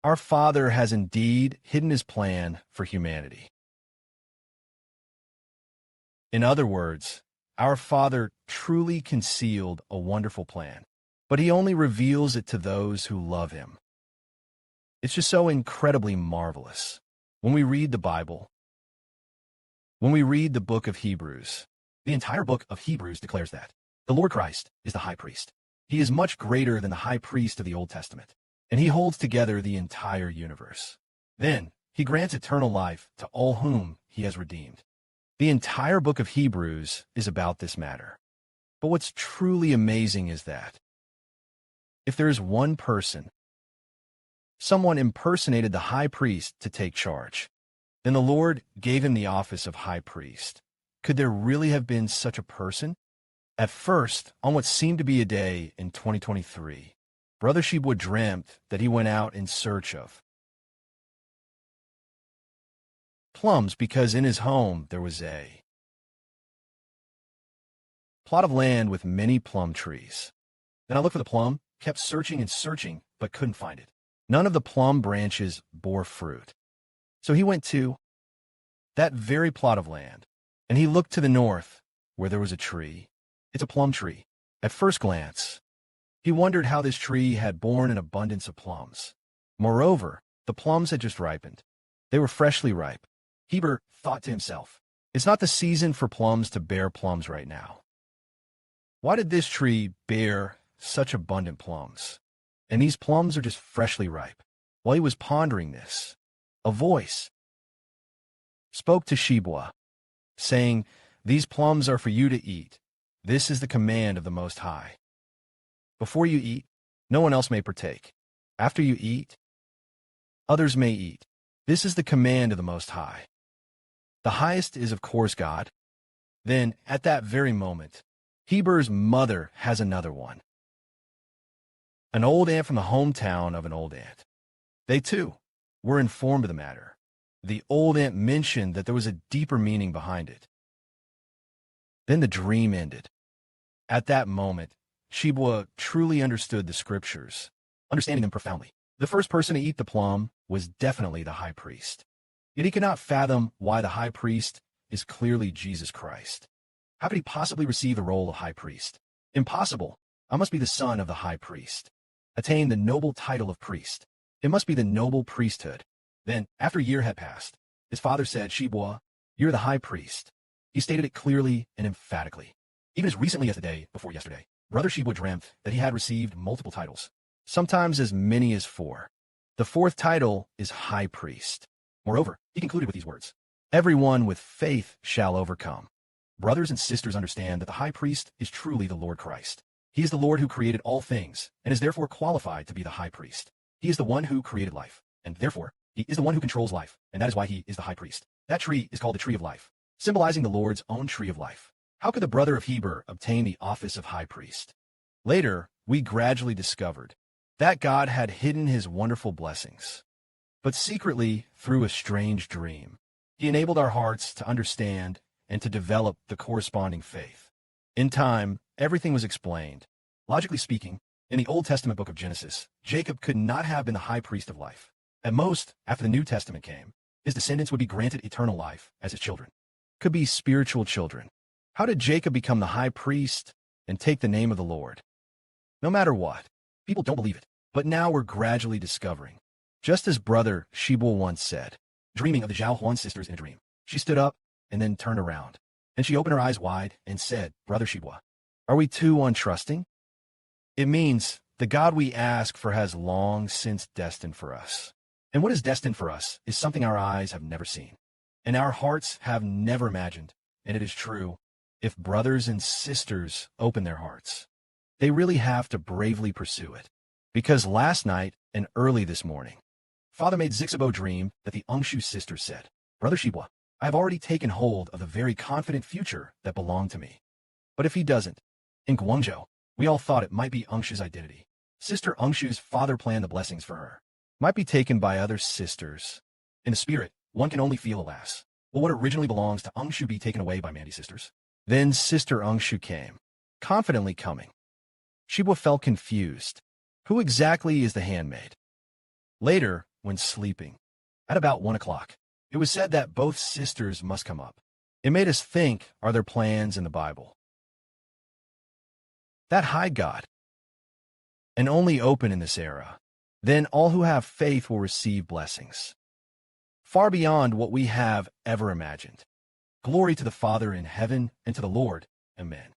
Our Father has indeed hidden his plan for humanity. In other words, our Father truly concealed a wonderful plan, but he only reveals it to those who love him. It's just so incredibly marvelous. When we read the Bible, when we read the book of Hebrews, the entire book of Hebrews declares that the Lord Christ is the high priest. He is much greater than the high priest of the Old Testament, and he holds together the entire universe. Then he grants eternal life to all whom he has redeemed. The entire book of Hebrews is about this matter. But what's truly amazing is that if there is one person, someone impersonated the high priest to take charge, then the Lord gave him the office of high priest. Could there really have been such a person? At first, on what seemed to be a day in 2023, Brother Shibwa dreamt that he went out in search of plums because in his home there was a plot of land with many plum trees. Then I looked for the plum, kept searching and searching, but couldn't find it. None of the plum branches bore fruit. So he went to that very plot of land, and he looked to the north, where there was a tree. It's a plum tree. At first glance, he wondered how this tree had borne an abundance of plums. Moreover, the plums had just ripened. They were freshly ripe. Heber thought to himself, it's not the season for plums to bear plums right now. Why did this tree bear such abundant plums? And these plums are just freshly ripe. While he was pondering this, a voice spoke to Shibwa, saying, these plums are for you to eat. This is the command of the Most High. Before you eat, no one else may partake. After you eat, others may eat. This is the command of the Most High. The highest is, of course, God. Then, at that very moment, Heber's mother has another one. An old aunt from the hometown of an old aunt. They, too, were informed of the matter. The old aunt mentioned that there was a deeper meaning behind it. Then the dream ended. At that moment, Shibwa truly understood the scriptures, understanding them profoundly. The first person to eat the plum was definitely the high priest. Yet he could not fathom why the high priest is clearly Jesus Christ. How could he possibly receive the role of high priest? Impossible. I must be the son of the high priest. Attain the noble title of priest. It must be the noble priesthood. Then, after a year had passed, his father said, Shibwa, you're the high priest. He stated it clearly and emphatically. Even as recently as the day before yesterday, Brother Shibwa dreamt that he had received multiple titles, sometimes as many as 4. The 4th title is high priest. Moreover, he concluded with these words, everyone with faith shall overcome. Brothers and sisters understand that the high priest is truly the Lord Christ. He is the Lord who created all things and is therefore qualified to be the high priest. He is the one who created life, and therefore he is the one who controls life, and that is why he is the high priest. That tree is called the tree of life, symbolizing the Lord's own tree of life. How could the brother of Heber obtain the office of high priest? Later, we gradually discovered that God had hidden his wonderful blessings, but secretly, through a strange dream, he enabled our hearts to understand and to develop the corresponding faith. In time, everything was explained. Logically speaking, in the Old Testament book of Genesis, Jacob could not have been the high priest of life. At most, after the New Testament came, his descendants would be granted eternal life as his children. Could be spiritual children. How did Jacob become the high priest and take the name of the Lord? No matter what, people don't believe it, but now we're gradually discovering. Just as Brother Shibwa once said, dreaming of the Zhao Huan sisters in a dream, she stood up and then turned around. And she opened her eyes wide and said, Brother Shibwa, are we too untrusting? It means the God we ask for has long since destined for us. And what is destined for us is something our eyes have never seen, and our hearts have never imagined. And it is true, if brothers and sisters open their hearts, they really have to bravely pursue it. Because last night and early this morning, Father made Zixabo dream that the Angshu sisters said, Brother Shibwa, I have already taken hold of the very confident future that belonged to me. But if he doesn't, in Guangzhou, we all thought it might be Angshu's identity. Sister Angshu's father planned the blessings for her. Might be taken by other sisters. In the spirit, one can only feel, alas, will what originally belongs to Angshu be taken away by Mandy sisters? Then Sister Angshu came, confidently coming. Shibwa felt confused. Who exactly is the handmaid? Later, when sleeping. At about 1 o'clock, it was said that both sisters must come up. It made us think, are there plans in the Bible that hide God and only open in this era? Then all who have faith will receive blessings far beyond what we have ever imagined. Glory to the Father in heaven and to the Lord. Amen.